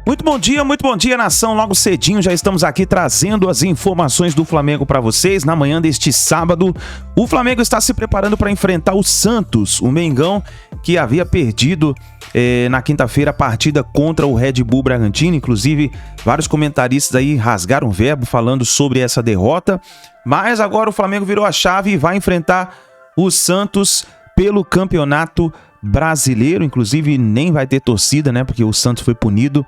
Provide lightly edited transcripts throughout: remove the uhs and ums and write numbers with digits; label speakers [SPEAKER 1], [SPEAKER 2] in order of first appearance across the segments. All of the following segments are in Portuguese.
[SPEAKER 1] Muito bom dia, nação. Logo cedinho já estamos aqui trazendo as informações do Flamengo para vocês. Na manhã deste sábado, o Flamengo está se preparando para enfrentar o Santos, o Mengão, que havia perdido na quinta-feira a partida contra o Red Bull Bragantino. Inclusive, vários comentaristas aí rasgaram o verbo falando sobre essa derrota. Mas agora o Flamengo virou a chave e vai enfrentar o Santos pelo Campeonato Brasileiro. Inclusive, nem vai ter torcida, né? Porque o Santos foi punido.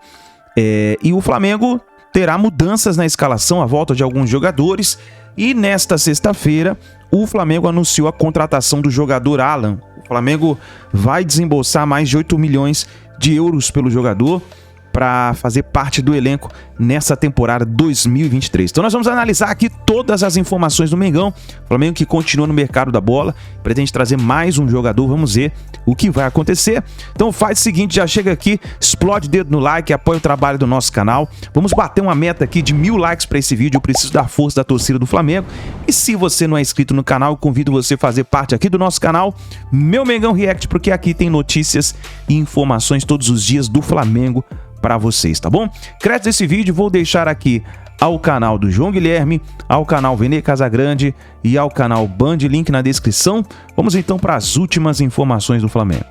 [SPEAKER 1] E o Flamengo terá mudanças na escalação, a volta de alguns jogadores. E nesta sexta-feira, o Flamengo anunciou a contratação do jogador Alan. O Flamengo vai desembolsar mais de 8 milhões de euros pelo jogador para fazer parte do elenco nessa temporada 2023. Então nós vamos analisar aqui todas as informações do Mengão. Flamengo que continua no mercado da bola, pretende trazer mais um jogador, vamos ver o que vai acontecer. Então faz o seguinte, já chega aqui, explode o dedo no like, apoia o trabalho do nosso canal. Vamos bater uma meta aqui de 1000 likes para esse vídeo, eu preciso da força da torcida do Flamengo. E se você não é inscrito no canal, eu convido você a fazer parte aqui do nosso canal, Meu Mengão React, porque aqui tem notícias e informações todos os dias do Flamengo para vocês, tá bom? Créditos desse vídeo vou deixar aqui ao canal do João Guilherme, ao canal Vene Casagrande e ao canal Band, link na descrição. Vamos então para as últimas informações do Flamengo.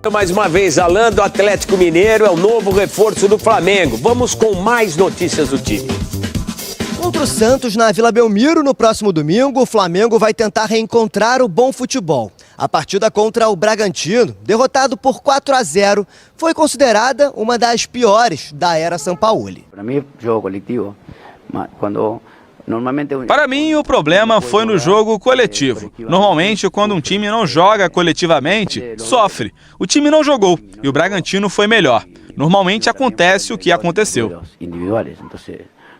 [SPEAKER 2] Mais uma vez, Alan do Atlético Mineiro é o novo reforço do Flamengo. Vamos com mais notícias do time.
[SPEAKER 3] Contra o Santos na Vila Belmiro no próximo domingo, o Flamengo vai tentar reencontrar o bom futebol. A partida contra o Bragantino, derrotado por 4-0, foi considerada uma das piores da era Sampaoli.
[SPEAKER 4] Para mim, jogo coletivo.
[SPEAKER 5] Para mim, o problema foi no jogo coletivo. Normalmente, quando um time não joga coletivamente, sofre. O time não jogou e o Bragantino foi melhor. Normalmente acontece o que aconteceu.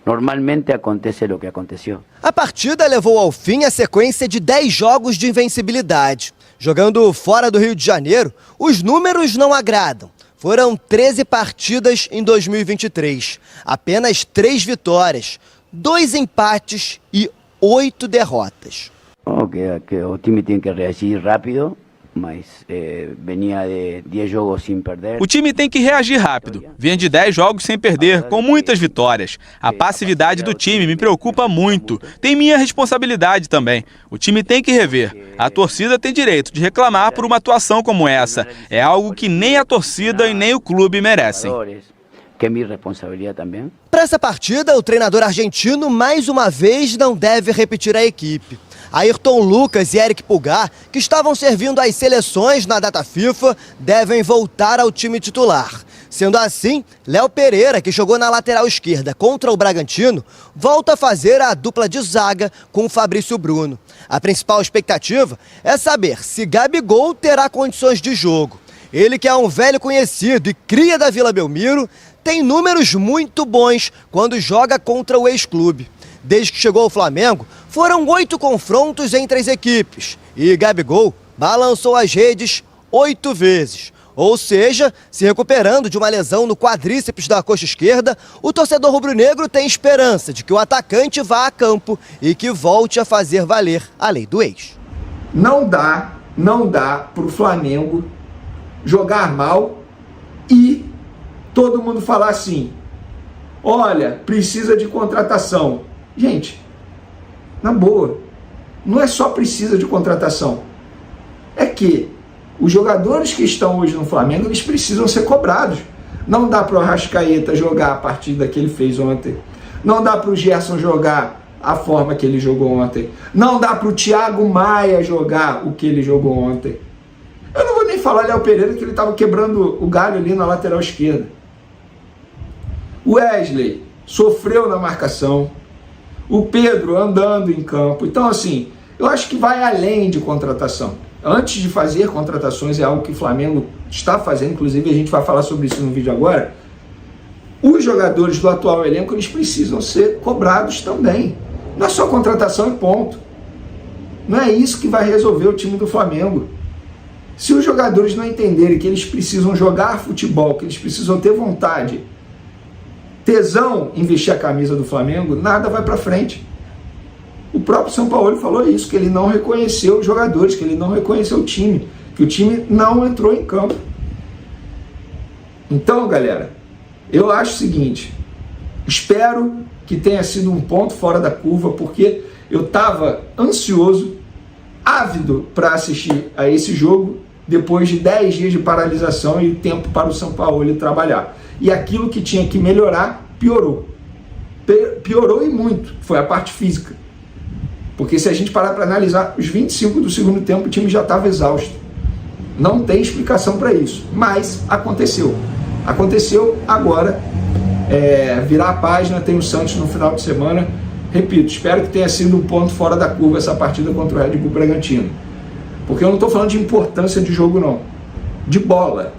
[SPEAKER 4] Normalmente acontece o que aconteceu.
[SPEAKER 3] A partida levou ao fim a sequência de 10 jogos de invencibilidade. Jogando fora do Rio de Janeiro, os números não agradam. Foram 13 partidas em 2023, apenas 3 vitórias, 2 empates e 8 derrotas.
[SPEAKER 4] Que o time tem que reagir rápido, mas vinha de 10 jogos sem perder.
[SPEAKER 5] O time tem que reagir rápido. Vinha de 10 jogos sem perder, com muitas vitórias. A passividade do time me preocupa muito. Tem minha responsabilidade também. O time tem que rever. A torcida tem direito de reclamar por uma atuação como essa. É algo que nem a torcida e nem o clube merecem.
[SPEAKER 4] Que é minha responsabilidade também.
[SPEAKER 3] Para essa partida, o treinador argentino mais uma vez não deve repetir a equipe. Ayrton Lucas e Eric Pulgar, que estavam servindo às seleções na data FIFA, devem voltar ao time titular. Sendo assim, Léo Pereira, que jogou na lateral esquerda contra o Bragantino, volta a fazer a dupla de zaga com o Fabrício Bruno. A principal expectativa é saber se Gabigol terá condições de jogo. Ele, que é um velho conhecido e cria da Vila Belmiro, tem números muito bons quando joga contra o ex-clube. Desde que chegou ao Flamengo, foram 8 confrontos entre as equipes e Gabigol balançou as redes 8 vezes. Ou seja, se recuperando de uma lesão no quadríceps da coxa esquerda, o torcedor rubro-negro tem esperança de que o atacante vá a campo e que volte a fazer valer a lei do ex.
[SPEAKER 6] Não dá para o Flamengo jogar mal e todo mundo falar assim, olha, precisa de contratação. Gente, na boa, não é só precisa de contratação. É que os jogadores que estão hoje no Flamengo, eles precisam ser cobrados. Não dá para o Arrascaeta jogar a partida que ele fez ontem. Não dá para o Gerson jogar a forma que ele jogou ontem. Não dá para o Thiago Maia jogar o que ele jogou ontem. Eu não vou nem falar Léo Pereira, que ele estava quebrando o galho ali na lateral esquerda. O Wesley sofreu na marcação. O Pedro andando em campo. Então, assim, eu acho que vai além de contratação. Antes de fazer contratações, é algo que o Flamengo está fazendo, inclusive a gente vai falar sobre isso no vídeo agora. Os jogadores do atual elenco, eles precisam ser cobrados também. Não é só contratação e ponto. Não é isso que vai resolver o time do Flamengo. Se os jogadores não entenderem que eles precisam jogar futebol, que eles precisam ter vontade, tesão em vestir a camisa do Flamengo, nada vai para frente. O próprio Sampaoli falou isso, que ele não reconheceu os jogadores, que ele não reconheceu o time, que o time não entrou em campo. Então, galera, eu acho o seguinte, espero que tenha sido um ponto fora da curva, porque eu estava ansioso, ávido para assistir a esse jogo, depois de 10 dias de paralisação e tempo para o Sampaoli trabalhar. E aquilo que tinha que melhorar, piorou. Piorou e muito, foi a parte física. Porque se a gente parar para analisar, os 25 do segundo tempo o time já estava exausto. Não tem explicação para isso, mas aconteceu. Aconteceu agora, virar a página, tem o Santos no final de semana. Repito, espero que tenha sido um ponto fora da curva essa partida contra o Red Bull Bragantino. Porque eu não estou falando de importância de jogo, não. De bola.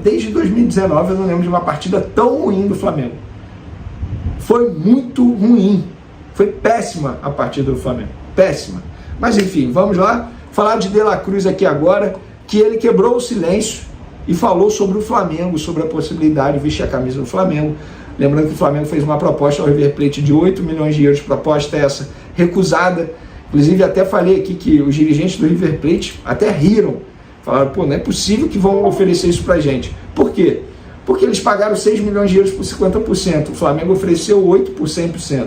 [SPEAKER 6] Desde 2019 eu não lembro de uma partida tão ruim do Flamengo. Foi muito ruim. Foi péssima a partida do Flamengo. Péssima. Mas enfim, vamos lá. Falar de De La Cruz aqui agora, que ele quebrou o silêncio e falou sobre o Flamengo, sobre a possibilidade de vestir a camisa do Flamengo. Lembrando que o Flamengo fez uma proposta ao River Plate de 8 milhões de euros, proposta essa recusada. Inclusive até falei aqui que os dirigentes do River Plate até riram. Falaram, pô, não é possível que vão oferecer isso pra gente. Por quê? Porque eles pagaram 6 milhões de euros por 50%. O Flamengo ofereceu 8 por 100%.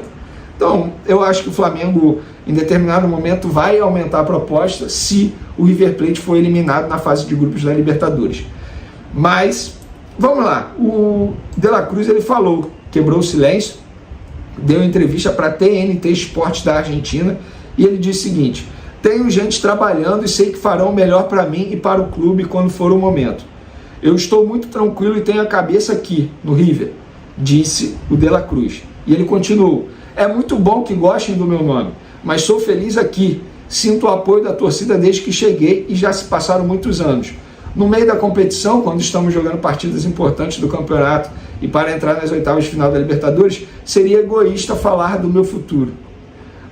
[SPEAKER 6] Então, eu acho que o Flamengo, em determinado momento, vai aumentar a proposta se o River Plate for eliminado na fase de grupos da Libertadores. Mas, vamos lá. O De La Cruz, ele falou, quebrou o silêncio, deu entrevista para a TNT Esportes da Argentina, e ele disse o seguinte: tenho gente trabalhando e sei que farão o melhor para mim e para o clube quando for o momento. Eu estou muito tranquilo e tenho a cabeça aqui, no River, disse o De La Cruz. E ele continuou: é muito bom que gostem do meu nome, mas sou feliz aqui, sinto o apoio da torcida desde que cheguei e já se passaram muitos anos. No meio da competição, quando estamos jogando partidas importantes do campeonato e para entrar nas oitavas de final da Libertadores, seria egoísta falar do meu futuro.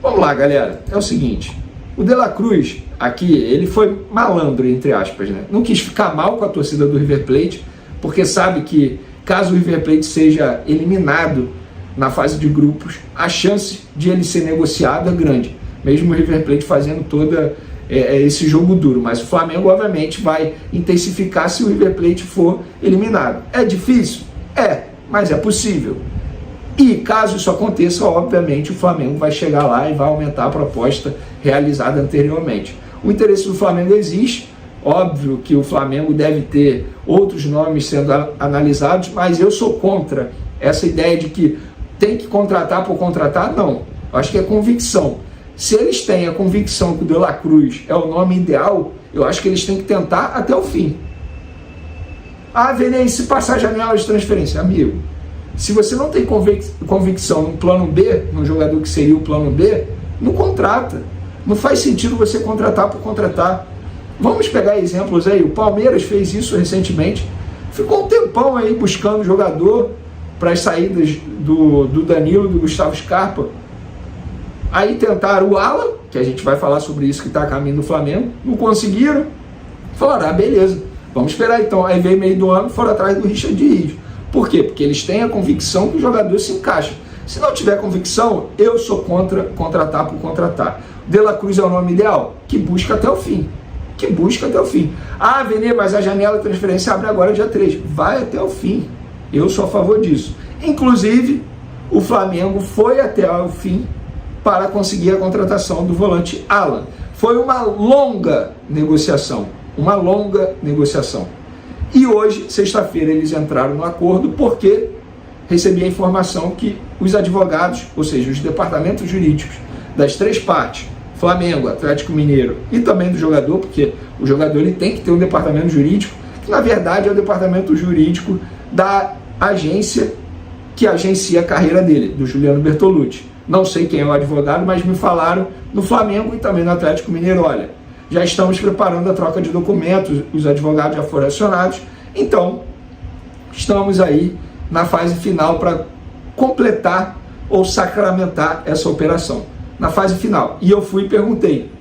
[SPEAKER 6] Vamos lá, galera, é o seguinte, o De La Cruz, aqui, ele foi malandro, entre aspas, né? Não quis ficar mal com a torcida do River Plate, porque sabe que caso o River Plate seja eliminado na fase de grupos, a chance de ele ser negociado é grande, mesmo o River Plate fazendo toda esse jogo duro, mas o Flamengo obviamente vai intensificar se o River Plate for eliminado. É difícil? É, mas é possível. E caso isso aconteça, obviamente o Flamengo vai chegar lá e vai aumentar a proposta realizada anteriormente. O interesse do Flamengo existe, óbvio que o Flamengo deve ter outros nomes sendo analisados, mas eu sou contra essa ideia de que tem que contratar por contratar, não. Eu acho que é convicção. Se eles têm a convicção que o De La Cruz é o nome ideal, eu acho que eles têm que tentar até o fim. Ah, Venez, se passar a janela de transferência, amigo, se você não tem convicção no plano B, num jogador que seria o plano B, não contrata. Não faz sentido você contratar por contratar. Vamos pegar exemplos aí. O Palmeiras fez isso recentemente. Ficou um tempão aí buscando jogador para as saídas do Danilo, do Gustavo Scarpa. Aí tentaram o Alan, que a gente vai falar sobre isso, que está a caminho do Flamengo. Não conseguiram. Falaram, ah, beleza, vamos esperar então. Aí veio meio do ano, foram atrás do Richard Rios. Por quê? Porque eles têm a convicção que o jogador se encaixa. Se não tiver convicção, eu sou contra contratar por contratar. De La Cruz é o nome ideal? Que busca até o fim. Que busca até o fim. Ah, Venê, mas a janela de transferência abre agora dia 3. Vai até o fim. Eu sou a favor disso. Inclusive, o Flamengo foi até o fim para conseguir a contratação do volante Alan. Foi uma longa negociação. Uma longa negociação. E hoje, sexta-feira, eles entraram no acordo porque recebi a informação que os advogados, ou seja, os departamentos jurídicos das três partes, Flamengo, Atlético Mineiro e também do jogador, porque o jogador ele tem que ter um departamento jurídico, que na verdade é o departamento jurídico da agência que agencia a carreira dele, do Juliano Bertolucci. Não sei quem é o advogado, mas me falaram no Flamengo e também no Atlético Mineiro, olha, já estamos preparando a troca de documentos, os advogados já foram acionados, então estamos aí na fase final para completar ou sacramentar essa operação. Na fase final. E eu fui e perguntei,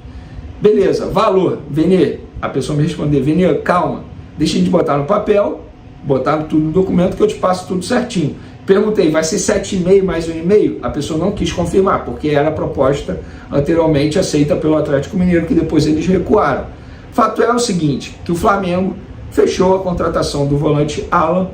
[SPEAKER 6] beleza, valor, Venê, a pessoa me respondeu, Venê, calma, deixa de botar no papel, botar tudo no documento que eu te passo tudo certinho. Perguntei, vai ser 7,5 mais 1,5? A pessoa não quis confirmar, porque era a proposta anteriormente aceita pelo Atlético Mineiro, que depois eles recuaram. Fato é o seguinte, que o Flamengo fechou a contratação do volante Alan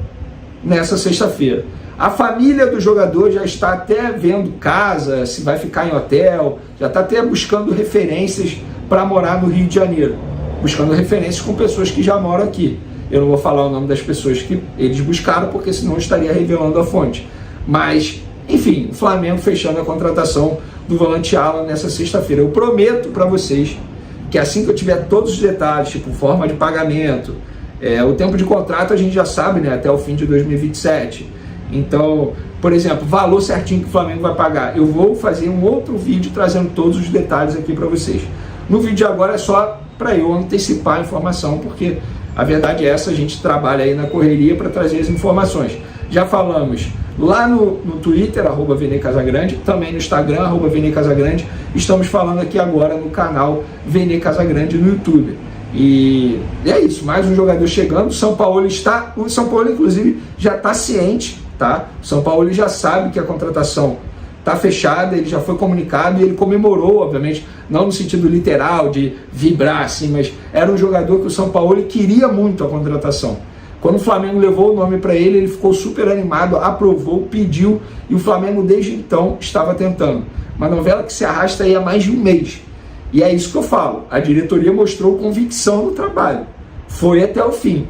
[SPEAKER 6] nessa sexta-feira. A família do jogador já está até vendo casa, se vai ficar em hotel, já está até buscando referências para morar no Rio de Janeiro, buscando referências com pessoas que já moram aqui. Eu não vou falar o nome das pessoas que eles buscaram, porque senão estaria revelando a fonte. Mas, enfim, o Flamengo fechando a contratação do volante Alan nessa sexta-feira. Eu prometo para vocês que assim que eu tiver todos os detalhes, tipo forma de pagamento, o tempo de contrato a gente já sabe, né, até o fim de 2027. Então, por exemplo, valor certinho que o Flamengo vai pagar. Eu vou fazer um outro vídeo trazendo todos os detalhes aqui para vocês. No vídeo de agora é só para eu antecipar a informação, porque a verdade é essa, a gente trabalha aí na correria para trazer as informações. Já falamos lá no Twitter, @VNCasagrande, também no Instagram, @VNCasagrande. Estamos falando aqui agora no canal VN Casagrande no YouTube. E é isso, mais um jogador chegando. O São Paulo inclusive já está ciente, tá? O São Paulo já sabe que a contratação está fechada, ele já foi comunicado e ele comemorou, obviamente, não no sentido literal de vibrar assim, mas era um jogador que o São Paulo queria muito a contratação. Quando o Flamengo levou o nome para ele, ele ficou super animado, aprovou, pediu, e o Flamengo desde então estava tentando. Uma novela que se arrasta aí há mais de um mês. E é isso que eu falo, a diretoria mostrou convicção no trabalho, foi até o fim.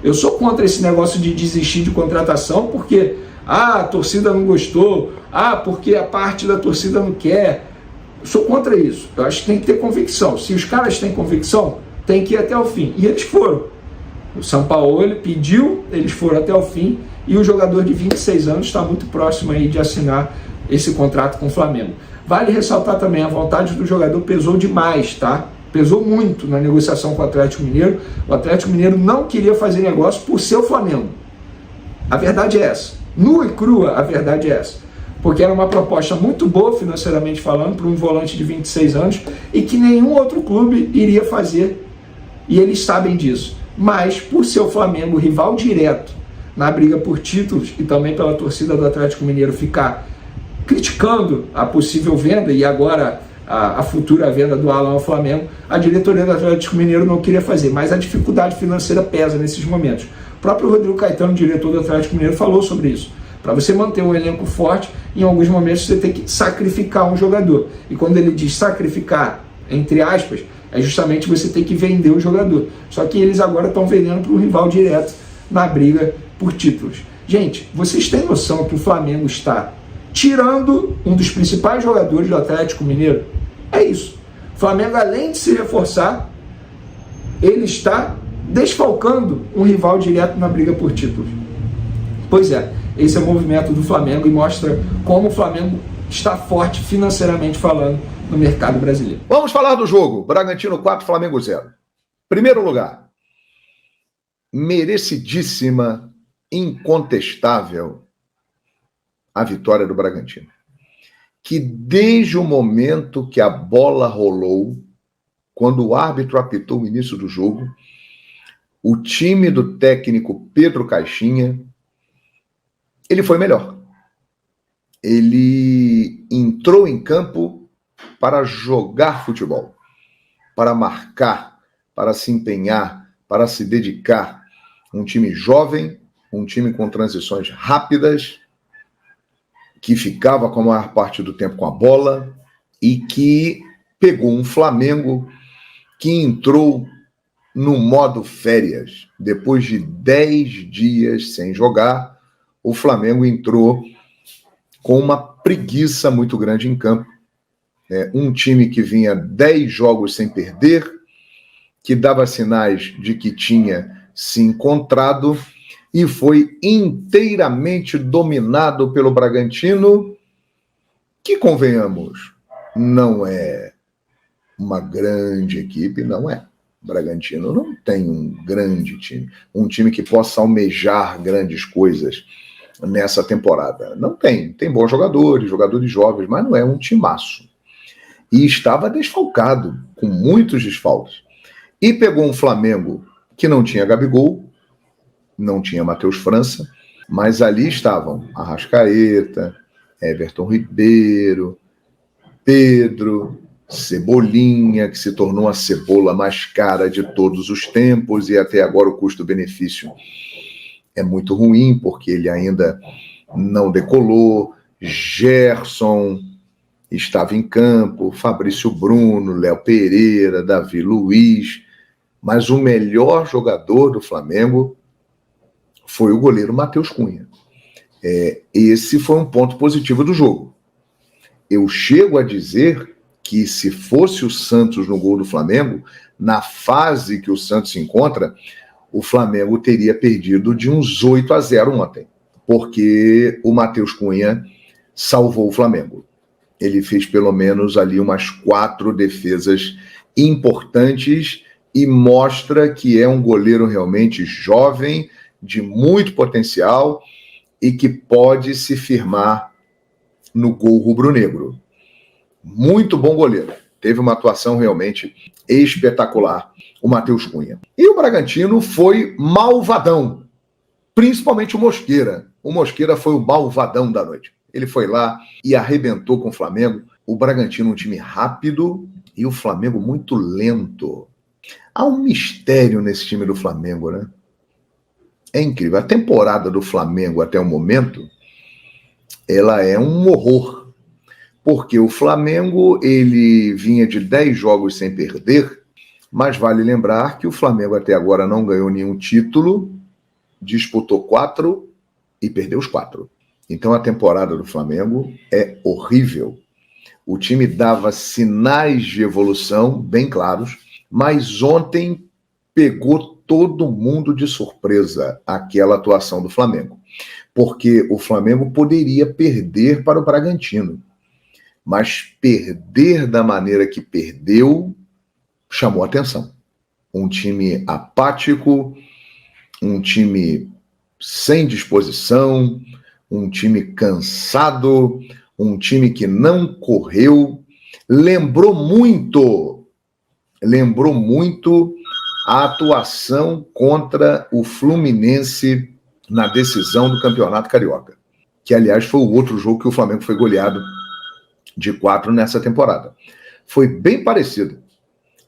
[SPEAKER 6] Eu sou contra esse negócio de desistir de contratação porque a torcida não gostou, porque a parte da torcida não quer. Eu sou contra isso, eu acho que tem que ter convicção. Se os caras têm convicção, tem que ir até o fim, e eles foram. O São Paulo pediu, eles foram até o fim, e o jogador de 26 anos está muito próximo aí de assinar esse contrato com o Flamengo. Vale ressaltar também, a vontade do jogador pesou demais, tá? Pesou muito na negociação com o Atlético Mineiro. O Atlético Mineiro não queria fazer negócio por ser o Flamengo. A verdade é essa. Nua e crua, a verdade é essa. Porque era uma proposta muito boa, financeiramente falando, para um volante de 26 anos, e que nenhum outro clube iria fazer, e eles sabem disso. Mas, por ser o Flamengo rival direto na briga por títulos, e também pela torcida do Atlético Mineiro ficar criticando a possível venda e agora a futura venda do Alan ao Flamengo, a diretoria do Atlético Mineiro não queria fazer, mas a dificuldade financeira pesa nesses momentos. O próprio Rodrigo Caetano, diretor do Atlético Mineiro, falou sobre isso. Para você manter um elenco forte, em alguns momentos você tem que sacrificar um jogador. E quando ele diz sacrificar, entre aspas, é justamente você ter que vender o jogador. Só que eles agora estão vendendo para um rival direto na briga por títulos. Gente, vocês têm noção que o Flamengo está tirando um dos principais jogadores do Atlético Mineiro? É isso. O Flamengo, além de se reforçar, ele está desfalcando um rival direto na briga por títulos. Pois é, esse é o movimento do Flamengo e mostra como o Flamengo está forte financeiramente falando no mercado brasileiro.
[SPEAKER 7] Vamos falar do jogo. Bragantino 4, Flamengo 0. Primeiro lugar, merecidíssima, incontestável a vitória do Bragantino, que desde o momento que a bola rolou, quando o árbitro apitou o início do jogo, o time do técnico Pedro Caixinha, ele foi melhor. Ele entrou em campo para jogar futebol, para marcar, para se empenhar, para se dedicar. Um time jovem, um time com transições rápidas, que ficava com a maior parte do tempo com a bola e que pegou um Flamengo que entrou no modo férias. Depois de 10 dias sem jogar, o Flamengo entrou com uma preguiça muito grande em campo. Um time que vinha 10 jogos sem perder, que dava sinais de que tinha se encontrado, e foi inteiramente dominado pelo Bragantino, que, convenhamos, não é uma grande equipe, não é. O Bragantino não tem um grande time, um time que possa almejar grandes coisas nessa temporada. Não tem. Tem bons jogadores, jogadores jovens, mas não é um timaço. E estava desfalcado, com muitos desfalques. E pegou um Flamengo que não tinha Gabigol, não tinha Matheus França, mas ali estavam Arrascaeta, Everton Ribeiro, Pedro, Cebolinha, que se tornou a cebola mais cara de todos os tempos, e até agora o custo-benefício é muito ruim, porque ele ainda não decolou. Gerson estava em campo, Fabrício Bruno, Léo Pereira, Davi Luiz, mas o melhor jogador do Flamengo foi o goleiro Matheus Cunha. Esse foi um ponto positivo do jogo. Eu chego a dizer que se fosse o Santos no gol do Flamengo, na fase que o Santos se encontra, o Flamengo teria perdido de uns 8-0 ontem, porque o Matheus Cunha salvou o Flamengo. Ele fez pelo menos ali umas 4 defesas importantes e mostra que é um goleiro realmente jovem, de muito potencial e que pode se firmar no gol rubro-negro. Muito bom goleiro. Teve uma atuação realmente espetacular, o Matheus Cunha. E o Bragantino foi malvadão, principalmente o Mosqueira. O Mosqueira foi o malvadão da noite. Ele foi lá e arrebentou com o Flamengo. O Bragantino um time rápido e o Flamengo muito lento. Há um mistério nesse time do Flamengo, né? É incrível. A temporada do Flamengo até o momento, ela é um horror. Porque o Flamengo, ele vinha de 10 jogos sem perder, mas vale lembrar que o Flamengo até agora não ganhou nenhum título, disputou 4 e perdeu os 4. Então a temporada do Flamengo é horrível. O time dava sinais de evolução bem claros, mas ontem pegou todo mundo de surpresa aquela atuação do Flamengo. Porque o Flamengo poderia perder para o Bragantino, mas perder da maneira que perdeu chamou atenção. Um time apático, um time sem disposição, um time cansado, um time que não correu. Lembrou muito a atuação contra o Fluminense na decisão do Campeonato Carioca, que aliás foi o outro jogo que o Flamengo foi goleado de 4 nessa temporada. Foi bem parecido.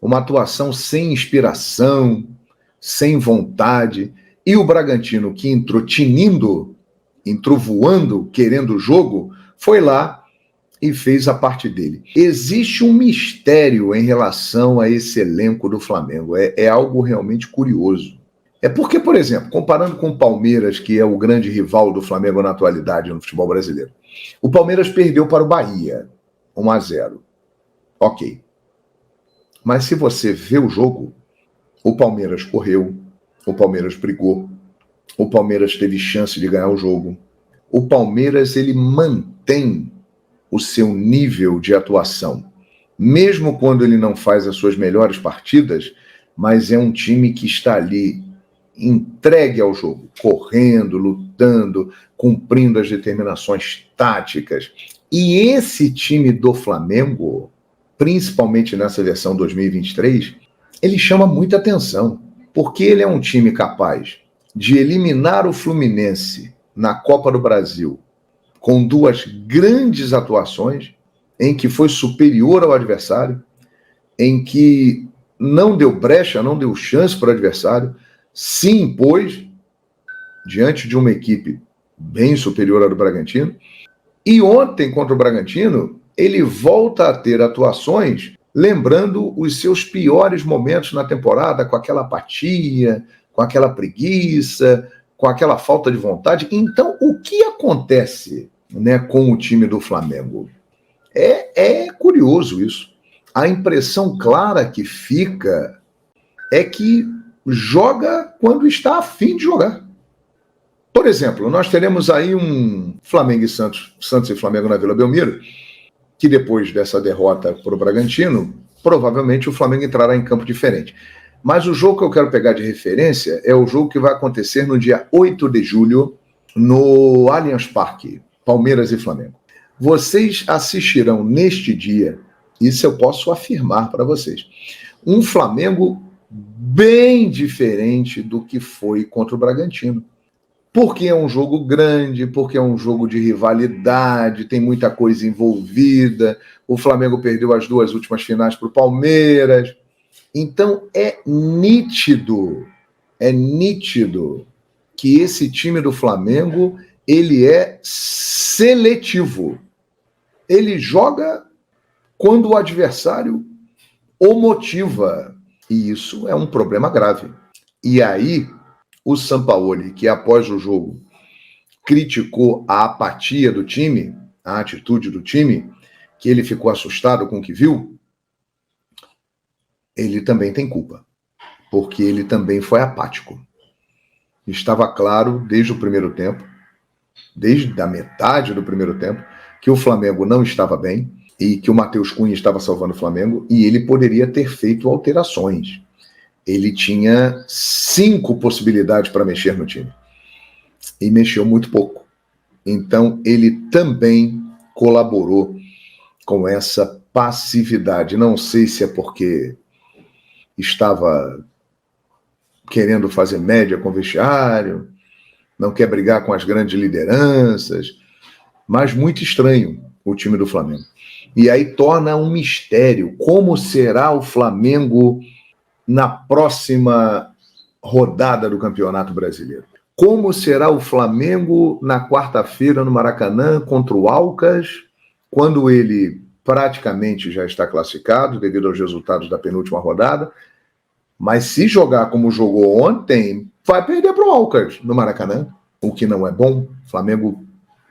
[SPEAKER 7] Uma atuação sem inspiração, sem vontade, e o Bragantino, que entrou tinindo, entrou voando, querendo o jogo, foi lá e fez a parte dele. Existe um mistério em relação a esse elenco do Flamengo. É algo realmente curioso. É porque, por exemplo, comparando com o Palmeiras, que é o grande rival do Flamengo na atualidade no futebol brasileiro, o Palmeiras perdeu para o Bahia, 1-0. Ok. Mas se você vê o jogo, o Palmeiras correu, o Palmeiras brigou, o Palmeiras teve chance de ganhar o jogo. O Palmeiras, ele mantém o seu nível de atuação, mesmo quando ele não faz as suas melhores partidas, mas é um time que está ali entregue ao jogo, correndo, lutando, cumprindo as determinações táticas. E esse time do Flamengo, principalmente nessa versão 2023, ele chama muita atenção, porque ele é um time capaz de eliminar o Fluminense na Copa do Brasil com 2 grandes atuações, em que foi superior ao adversário, em que não deu brecha, não deu chance para o adversário, se impôs diante de uma equipe bem superior à do Bragantino. E ontem, contra o Bragantino, ele volta a ter atuações lembrando os seus piores momentos na temporada, com aquela apatia, com aquela preguiça, com aquela falta de vontade. Então, o que acontece, né, com o time do Flamengo? É curioso isso. A impressão clara que fica é que joga quando está a fim de jogar. Por exemplo, nós teremos aí um Flamengo e Santos e Flamengo na Vila Belmiro, que depois dessa derrota para o Bragantino, provavelmente o Flamengo entrará em campo diferente. Mas o jogo que eu quero pegar de referência é o jogo que vai acontecer no dia 8 de julho, no Allianz Parque, Palmeiras e Flamengo. Vocês assistirão neste dia, isso eu posso afirmar para vocês, um Flamengo bem diferente do que foi contra o Bragantino. Porque é um jogo grande, porque é um jogo de rivalidade, tem muita coisa envolvida. O Flamengo perdeu as 2 últimas finais para o Palmeiras. Então é nítido que esse time do Flamengo, ele é seletivo. Ele joga quando o adversário o motiva. E isso é um problema grave. E aí, o Sampaoli, que após o jogo criticou a apatia do time, a atitude do time, que ele ficou assustado com o que viu, ele também tem culpa, porque ele também foi apático. Estava claro desde o primeiro tempo, desde a metade do primeiro tempo, que o Flamengo não estava bem e que o Matheus Cunha estava salvando o Flamengo e ele poderia ter feito alterações. Ele tinha 5 possibilidades para mexer no time e mexeu muito pouco. Então, ele também colaborou com essa passividade. Não sei se é porque estava querendo fazer média com o vestiário, não quer brigar com as grandes lideranças, mas muito estranho o time do Flamengo. E aí torna um mistério. Como será o Flamengo na próxima rodada do Campeonato Brasileiro? Como será o Flamengo na quarta-feira no Maracanã contra o Alcas, quando ele praticamente já está classificado devido aos resultados da penúltima rodada, mas se jogar como jogou ontem, vai perder para o Alcas no Maracanã, o que não é bom. O Flamengo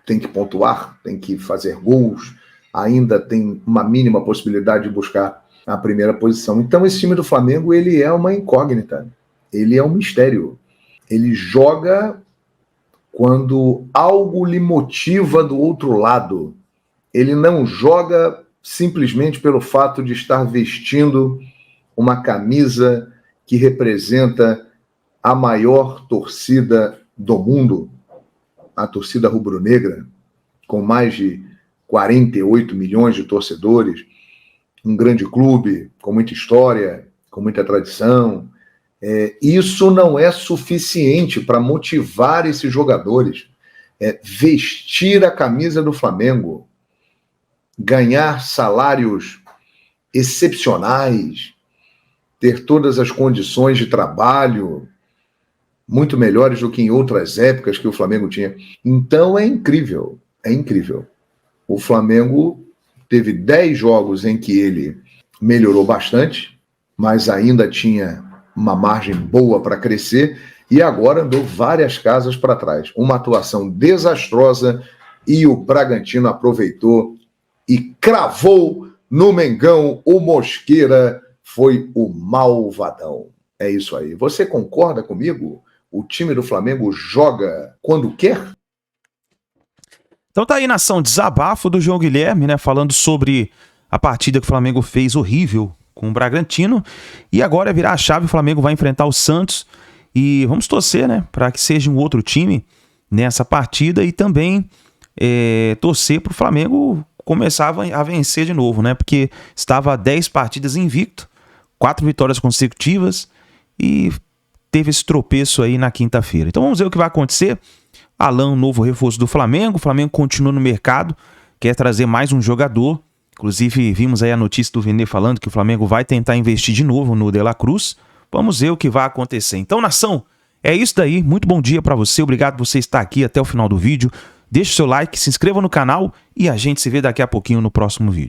[SPEAKER 7] tem que pontuar, tem que fazer gols, ainda tem uma mínima possibilidade de buscar a primeira posição. Então esse time do Flamengo, ele é uma incógnita, ele é um mistério. Ele joga quando algo lhe motiva do outro lado. Ele não joga simplesmente pelo fato de estar vestindo uma camisa que representa a maior torcida do mundo, a torcida rubro-negra, com mais de 48 milhões de torcedores, um grande clube com muita história, com muita tradição. Isso não é suficiente para motivar esses jogadores. Vestir a camisa do Flamengo, ganhar salários excepcionais, ter todas as condições de trabalho muito melhores do que em outras épocas que o Flamengo tinha. Então é incrível, é incrível. O Flamengo teve 10 jogos em que ele melhorou bastante, mas ainda tinha uma margem boa para crescer, e agora andou várias casas para trás. Uma atuação desastrosa, e o Bragantino aproveitou e cravou no Mengão. O Mosqueira foi o malvadão. É isso aí. Você concorda comigo? O time do Flamengo joga quando quer?
[SPEAKER 1] Então tá aí, nação, desabafo do João Guilherme, né? Falando sobre a partida que o Flamengo fez horrível com o Bragantino. E agora é virar a chave, o Flamengo vai enfrentar o Santos. E vamos torcer, né? Para que seja um outro time nessa partida e também torcer para o Flamengo começar a vencer de novo, né? Porque estava a 10 partidas invicto, 4 vitórias consecutivas e teve esse tropeço aí na quinta-feira. Então vamos ver o que vai acontecer. Alan, novo reforço do Flamengo. O Flamengo continua no mercado, quer trazer mais um jogador. Inclusive vimos aí a notícia do Vene falando que o Flamengo vai tentar investir de novo no De La Cruz. Vamos ver o que vai acontecer. Então, nação, é isso daí. Muito bom dia para você. Obrigado por você estar aqui até o final do vídeo. Deixe o seu like, se inscreva no canal e a gente se vê daqui a pouquinho no próximo vídeo.